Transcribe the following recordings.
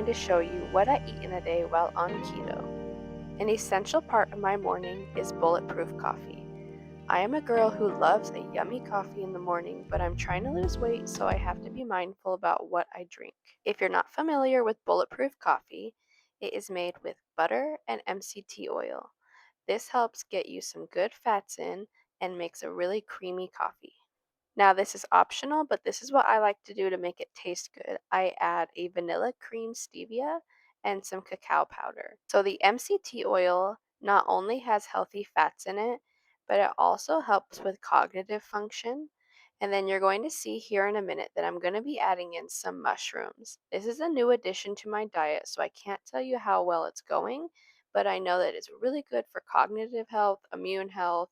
to show you what I eat in a day while on keto. An essential part of my morning is bulletproof coffee. I am a girl who loves a yummy coffee in the morning, but I'm trying to lose weight, so I have to be mindful about what I drink. If you're not familiar with bulletproof coffee, it is made with butter and MCT oil. This helps get you some good fats in and makes a really creamy coffee. Now, this is optional, but this is what I like to do to make it taste good. I add a vanilla cream stevia and some cacao powder. So, the MCT oil not only has healthy fats in it, but it also helps with cognitive function. And then you're going to see here in a minute that I'm going to be adding in some mushrooms. This is a new addition to my diet, so I can't tell you how well it's going, but I know that it's really good for cognitive health, immune health,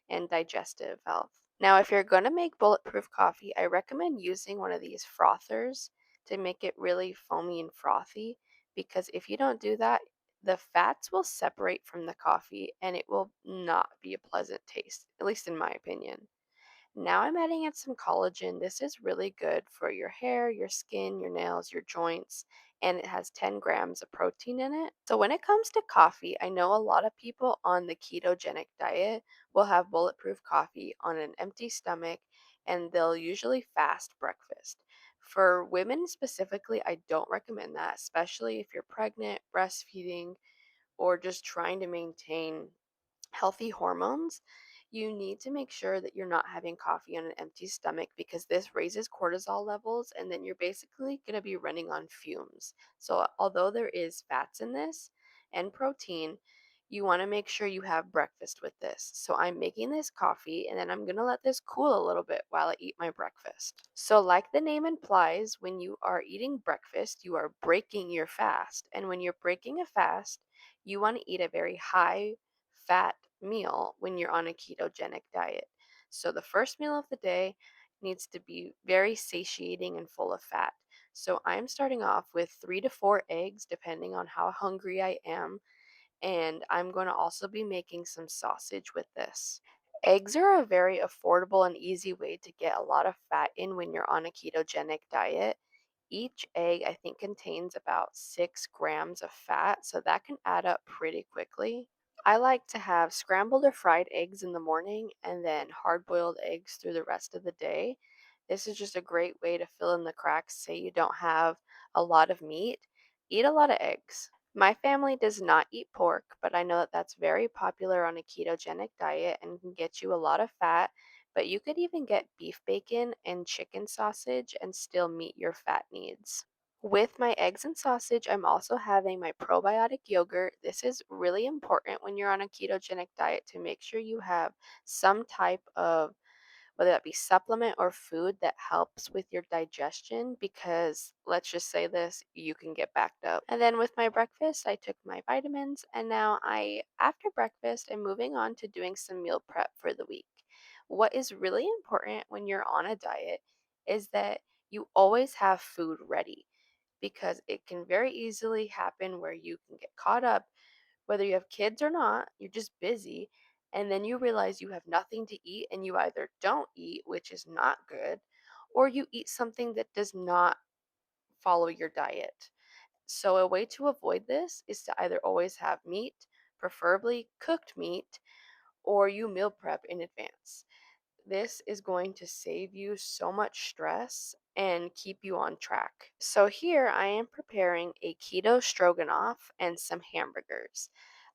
and digestive health. Now, if you're going to make bulletproof coffee, I recommend using one of these frothers to make it really foamy and frothy because if you don't do that, the fats will separate from the coffee and it will not be a pleasant taste, at least in my opinion. Now I'm adding in some collagen. This is really good for your hair, your skin, your nails, your joints, and it has 10 grams of protein in it. So when it comes to coffee, I know a lot of people on the ketogenic diet will have bulletproof coffee on an empty stomach and they'll usually fast breakfast. For women specifically, I don't recommend that, especially if you're pregnant, breastfeeding, or just trying to maintain healthy hormones, you need to make sure that you're not having coffee on an empty stomach because this raises cortisol levels and then you're basically going to be running on fumes. So, although there is fats in this and protein, you want to make sure you have breakfast with this. So, I'm making this coffee and then I'm going to let this cool a little bit while I eat my breakfast. So, like the name implies, when you are eating breakfast, you are breaking your fast. And when you're breaking a fast, you want to eat a very high fat meal when you're on a ketogenic diet. So the first meal of the day needs to be very satiating and full of fat. So I'm starting off with 3 to 4 eggs, depending on how hungry I am. And I'm going to also be making some sausage with this. Eggs are a very affordable and easy way to get a lot of fat in when you're on a ketogenic diet. Each egg, I think, contains about 6 grams of fat, so that can add up pretty quickly. I like to have scrambled or fried eggs in the morning and then hard boiled eggs through the rest of the day. This is just a great way to fill in the cracks. Say you don't have a lot of meat, eat a lot of eggs. My family does not eat pork, but I know that that's very popular on a ketogenic diet and can get you a lot of fat. But you could even get beef bacon and chicken sausage and still meet your fat needs. With my eggs and sausage, I'm also having my probiotic yogurt. This is really important when you're on a ketogenic diet to make sure you have some type of, whether that be supplement or food that helps with your digestion because let's just say this, you can get backed up. And then with my breakfast, I took my vitamins and now after breakfast, I'm moving on to doing some meal prep for the week. What is really important when you're on a diet is that you always have food ready because it can very easily happen where you can get caught up, whether you have kids or not, you're just busy, and then you realize you have nothing to eat and you either don't eat, which is not good, or you eat something that does not follow your diet. So, a way to avoid this is to either always have meat, preferably cooked meat, or you meal prep in advance. This is going to save you so much stress and keep you on track. So, here I am preparing a keto stroganoff and some hamburgers.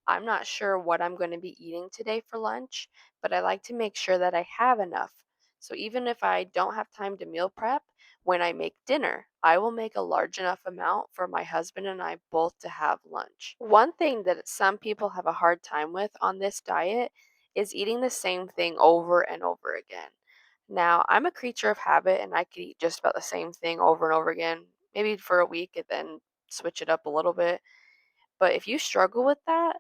I'm not sure what I'm going to be eating today for lunch, but I like to make sure that I have enough. So, even if I don't have time to meal prep, when I make dinner, I will make a large enough amount for my husband and I both to have lunch. One thing that some people have a hard time with on this diet is eating the same thing over and over again. Now, I'm a creature of habit and I could eat just about the same thing over and over again, maybe for a week and then switch it up a little bit. But if you struggle with that,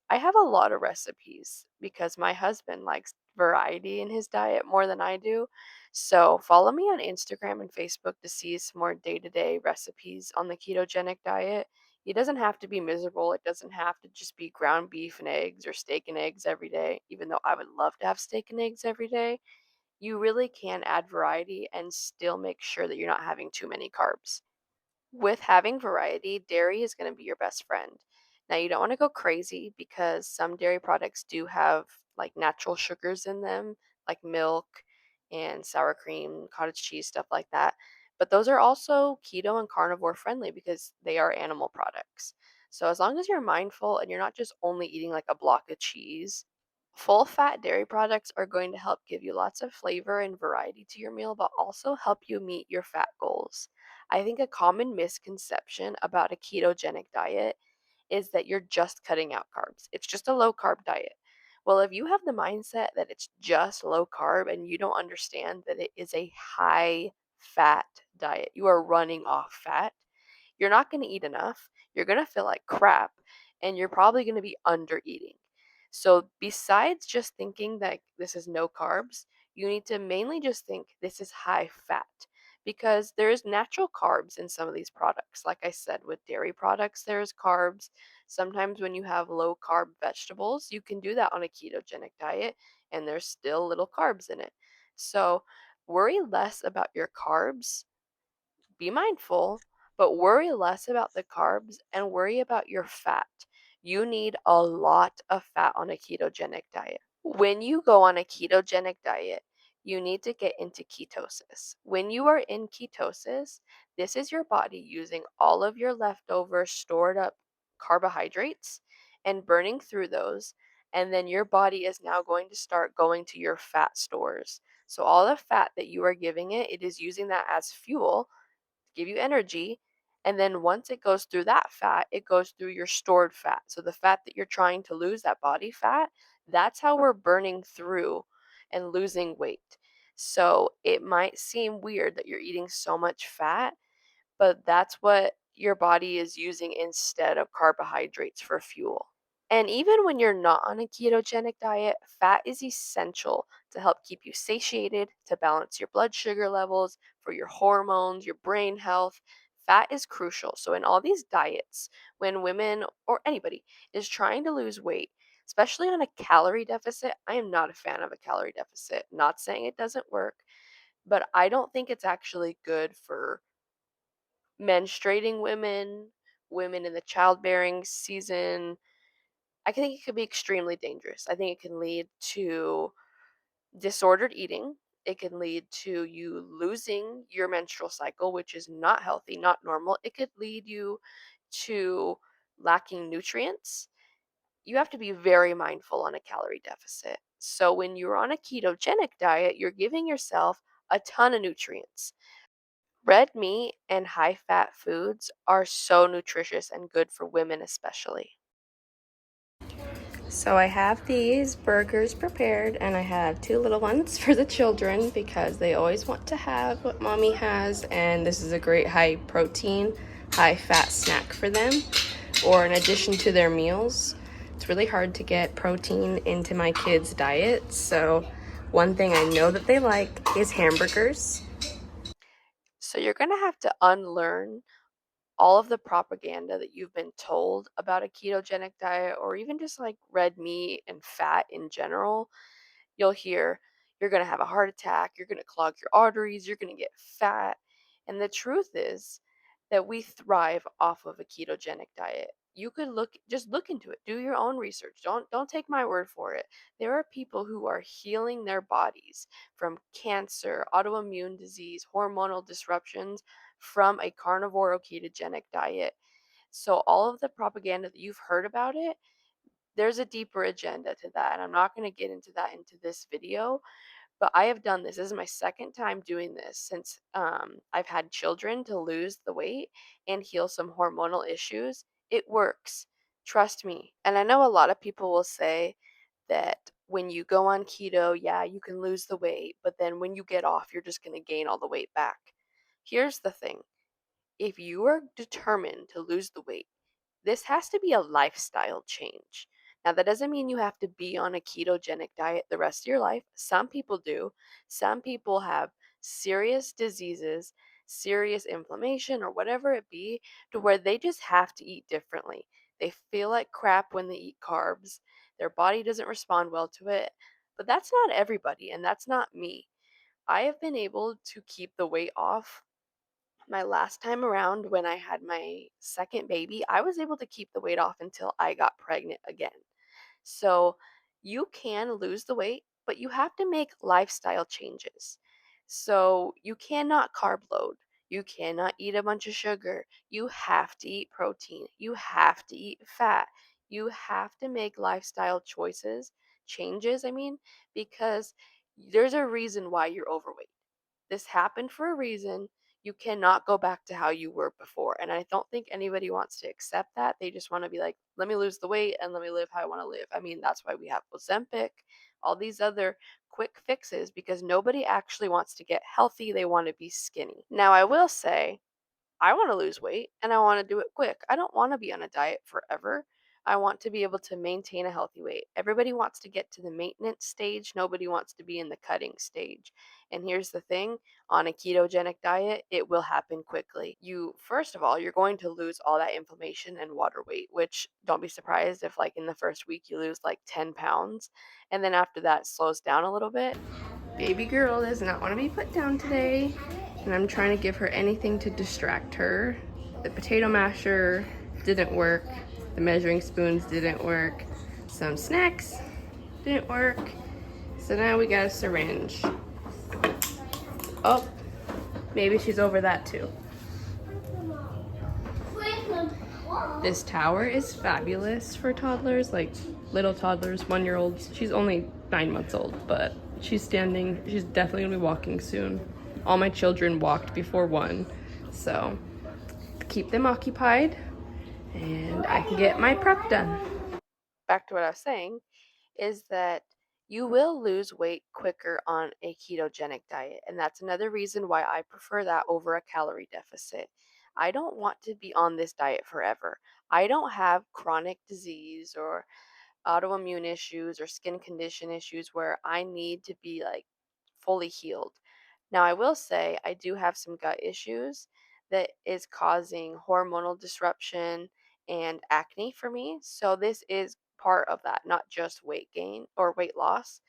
I have a lot of recipes because my husband likes variety in his diet more than I do. So follow me on Instagram and Facebook to see some more day to day recipes on the ketogenic diet. It doesn't have to be miserable. It doesn't have to just be ground beef and eggs or steak and eggs every day, even though I would love to have steak and eggs every day. You really can add variety and still make sure that you're not having too many carbs. With having variety, dairy is going to be your best friend. Now, you don't want to go crazy because some dairy products do have like natural sugars in them, like milk and sour cream, cottage cheese, stuff like that. But those are also keto and carnivore friendly because they are animal products. So, as long as you're mindful and you're not just only eating like a block of cheese, full fat dairy products are going to help give you lots of flavor and variety to your meal, but also help you meet your fat goals. I think a common misconception about a ketogenic diet is that you're just cutting out carbs. It's just a low carb diet. Well, if you have the mindset that it's just low carb and you don't understand that it is a high fat diet, you are running off fat, you're not going to eat enough, you're going to feel like crap, and you're probably going to be under eating. So, besides just thinking that this is no carbs, you need to mainly just think this is high fat because there's natural carbs in some of these products. Like I said, with dairy products, there's carbs. Sometimes when you have low carb vegetables, you can do that on a ketogenic diet and there's still little carbs in it. So, worry less about your carbs, be mindful, but worry less about the carbs and worry about your fat. You need a lot of fat on a ketogenic diet. When you go on a ketogenic diet, you need to get into ketosis. When you are in ketosis, this is your body using all of your leftover stored up carbohydrates and burning through those. And then your body is now going to start going to your fat stores. So, all the fat that you are giving it, it is using that as fuel give you energy. And then once it goes through that fat, it goes through your stored fat. So the fat that you're trying to lose, that body fat, that's how we're burning through and losing weight. So it might seem weird that you're eating so much fat, but that's what your body is using instead of carbohydrates for fuel. And even when you're not on a ketogenic diet, fat is essential to help keep you satiated, to balance your blood sugar levels, for your hormones, your brain health. Fat is crucial. So, in all these diets, when women or anybody is trying to lose weight, especially on a calorie deficit, I am not a fan of a calorie deficit. Not saying it doesn't work, but I don't think it's actually good for menstruating women, women in the childbearing season. I think it could be extremely dangerous. I think it can lead to disordered eating. It can lead to you losing your menstrual cycle, which is not healthy, not normal. It could lead you to lacking nutrients. You have to be very mindful on a calorie deficit. So, when you're on a ketogenic diet, you're giving yourself a ton of nutrients. Red meat and high fat foods are so nutritious and good for women, especially. So I have these burgers prepared, and I have two little ones for the children because they always want to have what mommy has, and this is a great high protein, high fat snack for them, or in addition to their meals. It's really hard to get protein into my kids' diet, so one thing I know that they like is hamburgers. So you're going to have to unlearn all of the propaganda that you've been told about a ketogenic diet or even just like red meat and fat in general. You'll hear you're going to have a heart attack, you're going to clog your arteries, you're going to get fat. And the truth is that we thrive off of a ketogenic diet. You could look into it. Do your own research. Don't take my word for it. There are people who are healing their bodies from cancer, autoimmune disease, hormonal disruptions from a carnivore or ketogenic diet. So all of the propaganda that you've heard about it, there's a deeper agenda to that. And I'm not going to get into that into this video, but I have done this. This is my second time doing this since I've had children to lose the weight and heal some hormonal issues. It works. Trust me. And I know a lot of people will say that when you go on keto, yeah, you can lose the weight, but then when you get off, you're just going to gain all the weight back. Here's the thing, if you are determined to lose the weight, this has to be a lifestyle change. Now, that doesn't mean you have to be on a ketogenic diet the rest of your life. Some people do. Some people have serious diseases, serious inflammation, or whatever it be, to where they just have to eat differently. They feel like crap when they eat carbs. Their body doesn't respond well to it. But that's not everybody, and that's not me. I have been able to keep the weight off My last time around when I had my second baby, I was able to keep the weight off until I got pregnant again. So you can lose the weight, but you have to make lifestyle changes. So you cannot carb load. You cannot eat a bunch of sugar. You have to eat protein. You have to eat fat. You have to make lifestyle changes, because there's a reason why you're overweight. This happened for a reason. You cannot go back to how you were before. And I don't think anybody wants to accept that. They just want to be like, let me lose the weight and let me live how I want to live. I mean, that's why we have Ozempic, all these other quick fixes, because nobody actually wants to get healthy. They want to be skinny. Now, I will say, I want to lose weight and I want to do it quick. I don't want to be on a diet forever. I want to be able to maintain a healthy weight. Everybody wants to get to the maintenance stage. Nobody wants to be in the cutting stage. And here's the thing, on a ketogenic diet, it will happen quickly. First of all, you're going to lose all that inflammation and water weight, which don't be surprised if, like, in the first week, you lose like 10 pounds. And then after that, it slows down a little bit. Baby girl does not want to be put down today, and I'm trying to give her anything to distract her. The potato masher didn't work, the measuring spoons didn't work, some snacks didn't work, so now we got a syringe. Oh, maybe she's over that too. This tower is fabulous for toddlers, like little toddlers, 1-year-olds. She's only 9 months old, but she's standing. She's definitely gonna be walking soon. All my children walked before 1, so keep them occupied and I can get my prep done. Back to what I was saying is that you will lose weight quicker on a ketogenic diet. And that's another reason why I prefer that over a calorie deficit. I don't want to be on this diet forever. I don't have chronic disease or autoimmune issues or skin condition issues where I need to be like fully healed. Now, I will say I do have some gut issues that is causing hormonal disruption and acne for me. So, this is part of that, not just weight gain or weight loss.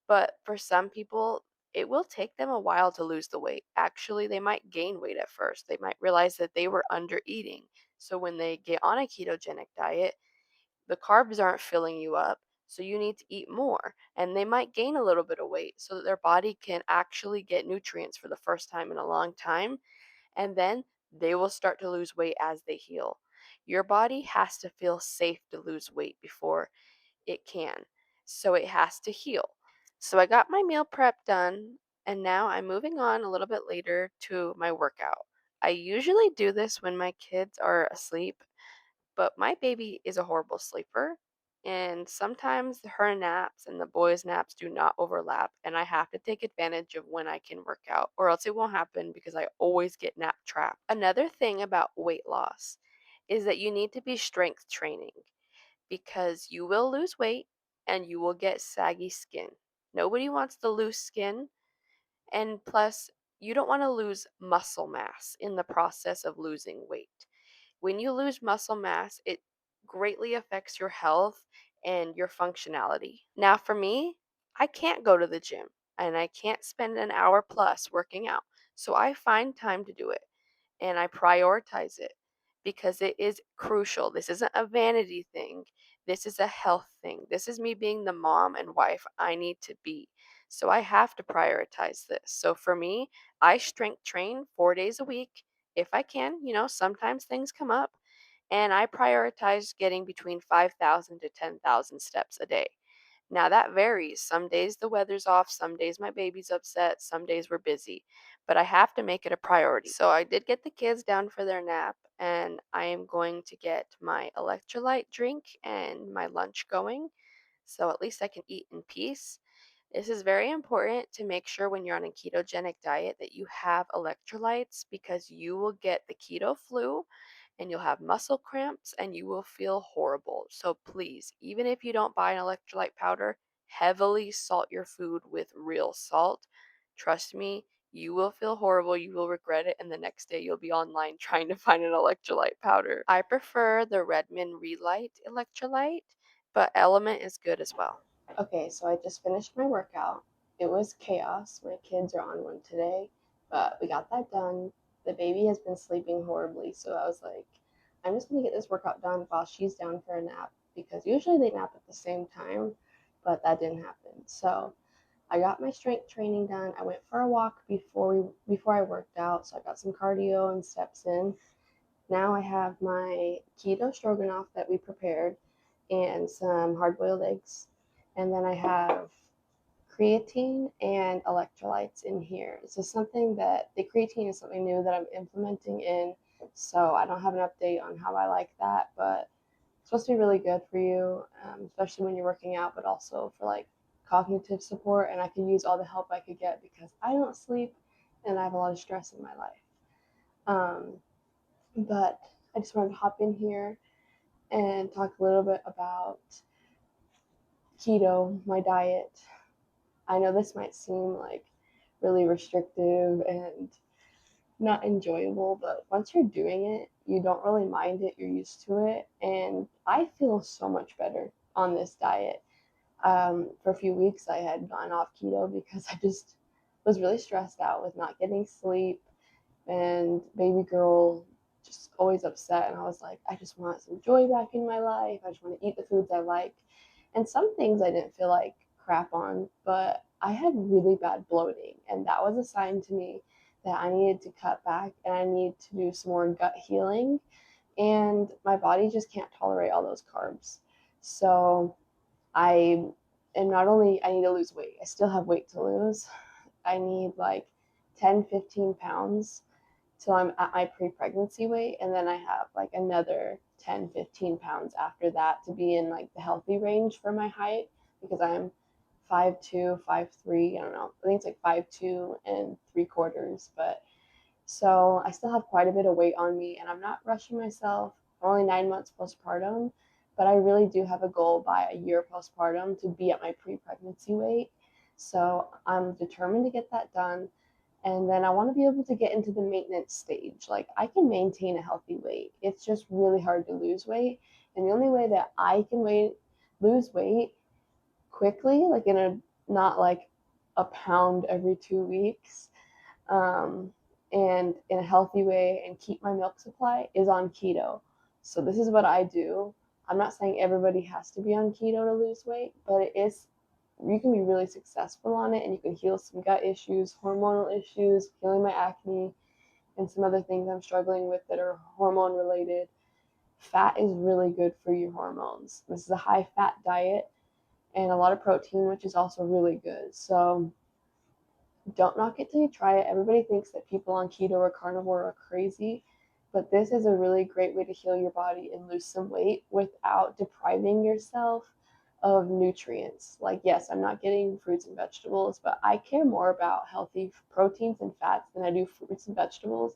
But for some people, it will take them a while to lose the weight. Actually, they might gain weight at first. They might realize that they were under eating. So, when they get on a ketogenic diet, the carbs aren't filling you up, so you need to eat more. And they might gain a little bit of weight so that their body can actually get nutrients for the first time in a long time. And then they will start to lose weight as they heal. Your body has to feel safe to lose weight before it can. So it has to heal. So I got my meal prep done, and now I'm moving on a little bit later to my workout. I usually do this when my kids are asleep, but my baby is a horrible sleeper, and sometimes her naps and the boys' naps do not overlap, and I have to take advantage of when I can work out, or else it won't happen because I always get nap trapped. Another thing about weight loss is that you need to be strength training because you will lose weight and you will get saggy skin. Nobody wants to lose skin, and plus, you don't want to lose muscle mass in the process of losing weight. When you lose muscle mass, it greatly affects your health and your functionality. Now, for me, I can't go to the gym and I can't spend an hour plus working out. So I find time to do it and I prioritize it because it is crucial. This isn't a vanity thing. This is a health thing. This is me being the mom and wife I need to be. So I have to prioritize this. So for me, I strength train 4 days a week if I can. Sometimes things come up and I prioritize getting between 5,000 to 10,000 steps a day. Now that varies. Some days the weather's off, some days my baby's upset, some days we're busy, but I have to make it a priority. So I did get the kids down for their nap, and I am going to get my electrolyte drink and my lunch going, so at least I can eat in peace. This is very important to make sure when you're on a ketogenic diet that you have electrolytes because you will get the keto flu and you'll have muscle cramps and you will feel horrible. So please, even if you don't buy an electrolyte powder, heavily salt your food with real salt. Trust me, you will feel horrible, you will regret it, and the next day you'll be online trying to find an electrolyte powder. I prefer the Redmond Relight electrolyte, but Element is good as well. Okay, so I just finished my workout. It was chaos. My kids are on one today, but we got that done. the baby has been sleeping horribly, so I was like, I'm just gonna get this workout done while she's down for a nap because usually they nap at the same time, but that didn't happen. So I got my strength training done. I went for a walk before I worked out, so I got some cardio and steps in. Now I have my keto stroganoff that we prepared and some hard-boiled eggs. And then I have creatine and electrolytes in here. So something that the creatine is something new that I'm implementing in. So I don't have an update on how I like that, but it's supposed to be really good for you, especially when you're working out, but also for like cognitive support. And I could use all the help I could get because I don't sleep and I have a lot of stress in my life. Um, but I just wanted to hop in here and talk a little bit about keto, my diet. I know this might seem like really restrictive and not enjoyable, but once you're doing it, you don't really mind it. You're used to it. And I feel so much better on this diet. For a few weeks, I had gone off keto because I just was really stressed out with not getting sleep and baby girl just always upset. And I was like, I just want some joy back in my life. I just want to eat the foods I like. And some things I didn't feel like crap on, but I had really bad bloating. And that was a sign to me that I needed to cut back and I need to do some more gut healing. And my body just can't tolerate all those carbs. So I am not only, I need to lose weight, I still have weight to lose. I need like 10, 15 pounds till I'm at my pre-pregnancy weight, and then I have like another 10, 15 pounds after that to be in like the healthy range for my height because I'm 5'2", 5'3", I don't know, I think it's like 5'2" and 3/4, but so I still have quite a bit of weight on me and I'm not rushing myself. I'm only 9 months postpartum, but I really do have a goal by a year postpartum to be at my pre-pregnancy weight. So I'm determined to get that done. And then I want to be able to get into the maintenance stage. Like I can maintain a healthy weight. It's just really hard to lose weight. And the only way that I can lose weight quickly, like in a not like a pound every 2 weeks, um, and in a healthy way and keep my milk supply is on keto. So this is what I do. I'm not saying everybody has to be on keto to lose weight, but it is, you can be really successful on it and you can heal some gut issues, hormonal issues, healing my acne, and some other things I'm struggling with that are hormone related. Fat is really good for your hormones. This is a high fat diet and a lot of protein, which is also really good. So don't knock it till you try it. Everybody thinks that people on keto or carnivore are crazy, but this is a really great way to heal your body and lose some weight without depriving yourself of nutrients. Like, yes, I'm not getting fruits and vegetables, but I care more about healthy proteins and fats than I do fruits and vegetables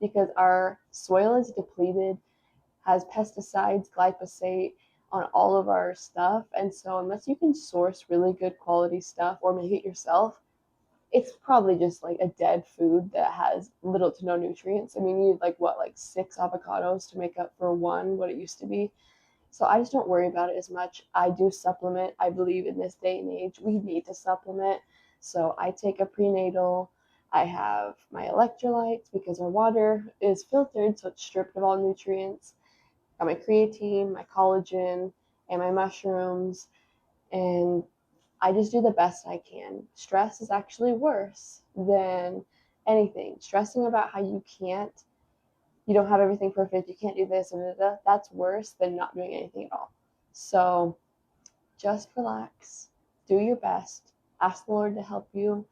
because our soil is depleted, has pesticides, glyphosate on all of our stuff. And so, unless you can source really good quality stuff or make it yourself, it's probably just like a dead food that has little to no nutrients. I mean, you need like what, like 6 avocados to make up for one, what it used to be. So I just don't worry about it as much. I do supplement. I believe in this day and age, we need to supplement. So I take a prenatal. I have my electrolytes because our water is filtered, so it's stripped of all nutrients. Got my creatine, my collagen, and my mushrooms. And I just do the best I can. Stress is actually worse than anything. Stressing about how you don't have everything perfect, you can't do this, and that's worse than not doing anything at all. So just relax, do your best, ask the Lord to help you,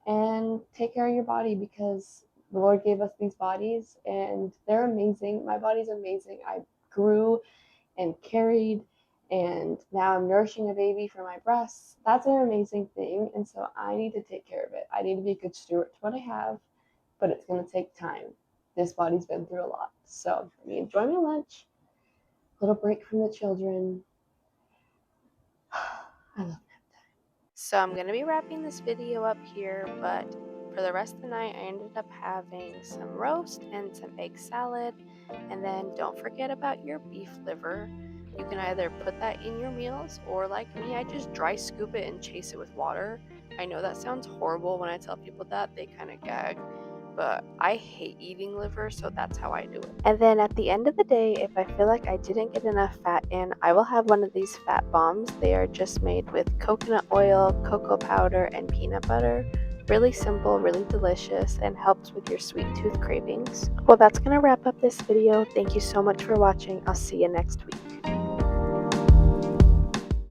and take care of your body because the Lord gave us these bodies and they're amazing. My body's amazing. I grew and carried, and now I'm nourishing a baby from my breasts. That's an amazing thing, and so I need to take care of it. I need to be a good steward to what I have, but it's going to take time. This body's been through a lot. So let me enjoy my lunch, little break from the children. I love nap time. So I'm going to be wrapping this video up here, but for the rest of the night, I ended up having some roast and some egg salad. And then don't forget about your beef liver. You can either put that in your meals, or like me, I just dry scoop it and chase it with water. I know that sounds horrible when I tell people that, they kind of gag, but I hate eating liver, so that's how I do it. And then at the end of the day, if I feel like I didn't get enough fat in, I will have one of these fat bombs. They are just made with coconut oil, cocoa powder, and peanut butter. Really simple, really delicious, and helps with your sweet tooth cravings. Well, that's going to wrap up this video. Thank you so much for watching. I'll see you next week.